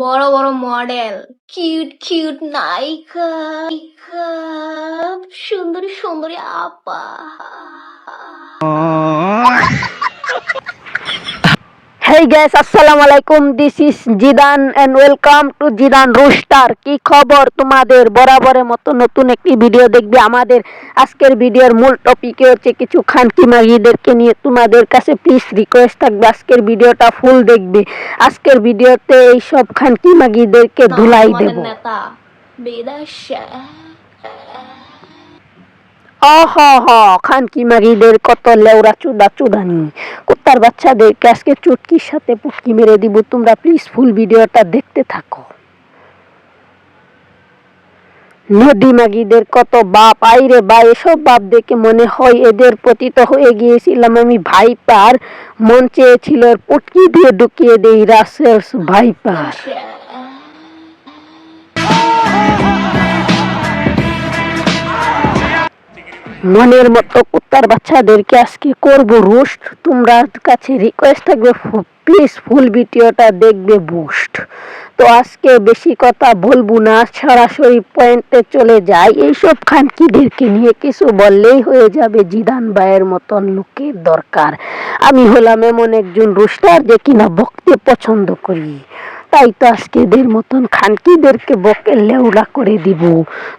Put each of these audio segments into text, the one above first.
বড় বড় model, cute cute নায়িকা, সুন্দরী সুন্দরী আপা। Hey guys, আসসালামু আলাইকুম। This is Zidan and welcome to Zidan roaster. কি খবর তোমাদের? বরাবরের মতো নতুন একটি ভিডিও দেখবে। আমাদের আজকের ভিডিওর মূল টপিকে হচ্ছে কিছু খানকি মাগিদেরকে নিয়ে। তোমাদের কাছে প্লিজ রিকোয়েস্ট থাকবে আজকের ভিডিওটা ফুল দেখবে। আজকের ভিডিওতে এইসব খানকি মাগিদেরকে ধুলাই দেব। নেতা বিদেশে খানকি মাগিদের কত লেউরা চুদানি কুত্তার বাচ্চাদেরকে আজকে চুটকির সাথে পুটকি মেরে দিব। তোমরা প্লিজ ফুল ভিডিওটা দেখতে থাকো। নদী মাগিদের কত বাপ, আইরে বা এসব বাপ দেখে মনে হয় এদের প্রতি তো হয়ে গিয়েছিলাম আমি ভাইপার। মন চেয়েছিল পুটকি দিয়ে ঢুকিয়ে দেই রাসেলস ভাইপার। মনের মতো কুত্তার বাচ্চাদেরকে আজকে করব রোস্ট। তোমরা কাছে রিকোয়েস্ট থাকবে প্লিজ ফুল ভিডিওটা দেখবে বুস্ট। তো আজকে বেশি কথা বলবো না, সরাসরি পয়েন্টে চলে যাই। এইসব খানকিদেরকে নিয়ে কিছু বললেই হয়ে যাবে জিদান ভাইয়ের মতন লোকের দরকার। আমি হলাম এমন একজন রোস্টার যে কিনা বকতে পছন্দ করি, তাই তো আজকে এদের মতন খানকিদেরকে বকে লেউড়া করে দিব।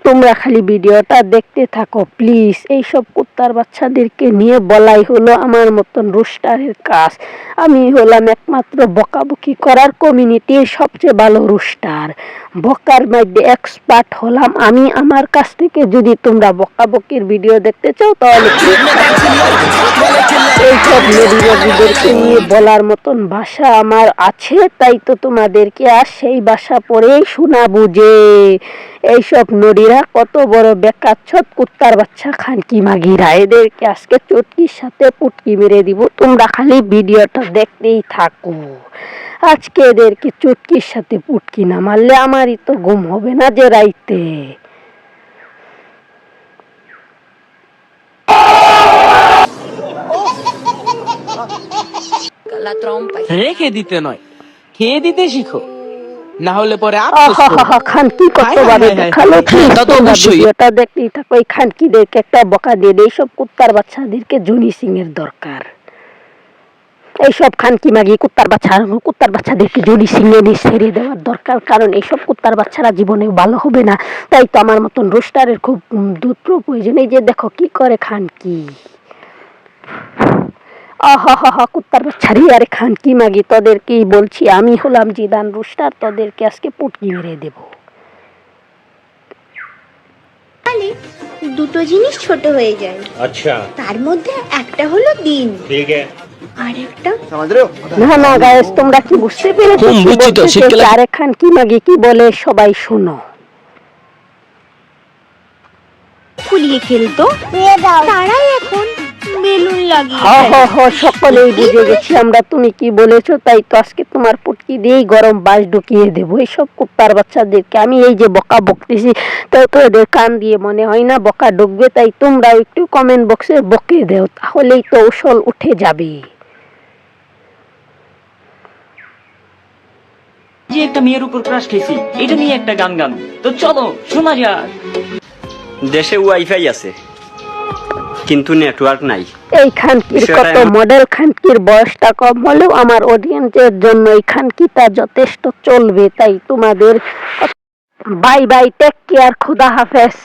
তোমরা খালি ভিডিওটা দেখতে থাকো প্লিজ। এইসব কুত্তার বাচ্চাদেরকে নিয়ে বলাই হলো আমার মতন রোস্টারের কাজ। আমি হলাম একমাত্র বকাবকি করার কমিউনিটির সবচেয়ে ভালো রোস্টার। বকার মধ্যে এক্সপার্ট হলাম আমি। আমার কাছ থেকে যদি তোমরা বকাবকির ভিডিও দেখতে চাও তাহলে এইসব নদীবাদীদেরকে নিয়ে বলার মতন ভাষা আমার আছে, তাই তো তোমাদেরকে আর সেই ভাষা পড়েই শোনাবো যে এইসব নদীরা কত বড় বেকাচ্ছদ কুত্তার বাচ্চা খানকি মাগিরা। এদেরকে আজকে চটকির সাথে পুটকি মেরে দিব। তোমরা খালি ভিডিওটা দেখতেই থাকো। আজকে এদেরকে চটকির সাথে পুটকি না মারলে আমারই তো ঘুম হবে না যে রাইতে। রেখে দিতে নয়, খেয়ে দিতে শিখো, না হলে পরে খানকি কতভাবে দেখালো। ভিডিওটা দেখতেই থাকো। এই খানকিদেরকে একটা বকা দিয়ে দেয়। এইসব কুত্তার বাচ্চাদেরকে জনি সিং এর দরকার। এইসব খানকি মাগি কুত্তার বাচ্চাদেরকে জনি সিং এ ছেড়ে দেওয়ার দরকার, কারণ এইসব কুত্তার বাচ্চারা জীবনে ভালো হবে না। তাই তো আমার মতন রোস্টারের খুব দুধ প্রয়োজন। এই যে দেখো কি করে খানকি। কুত্তার বাচ্চারি আরে খানকি মাগি তোদেরকেই বলছি। আমি হলাম জিদান রোস্টার, তোদেরকে আজকে পুটকি মেরে দেব। দুটো জিনিস ছোট হয়ে যায়। আচ্ছা, তার মধ্যে একটা হলো দিন, ঠিক আছে, আর একটা না গাইস, তোমরা কি বুঝতে পেরেছো? আরে খানকি মাগি কি বলে সবাই শোনো। ফুলিয়ে খেলতো, তারাই এখন বেলুন লাগিয়ে সকলেই বুঝে গেছি আমরা তুমি কি বলেছো। তাই তো আজকে তোমার পুটকি দিয়েই গরম বাস ঢুকিয়ে দেবো। এইসব কুত্তার বাচ্চাদেরকে আমি এই যে বকা বকতেছি, তাই তো এদের কান দিয়ে মনে হয় না বকা ঢুকবে। তাই তোমরা একটু কমেন্ট বক্সে বকে দেও, তাহলেই তো উসল উঠে যাবে। যে একটা মেয়ের উপর ক্রাশ খেয়েছি, এটা নিয়ে একটা গান গান তো চলো শোনা যাক। দেশে ওয়াইফাই আছে কিন্তু নেটওয়ার্ক নাই। এই খানকির কত মডেল খানকির বয়সটা কম হলেও আমার অডিয়েন্সের জন্য এই খানকিটা যথেষ্ট চলবে। তাই তোমাদের বাই বাই, টেক কেয়ার, খুদা হাফেজ।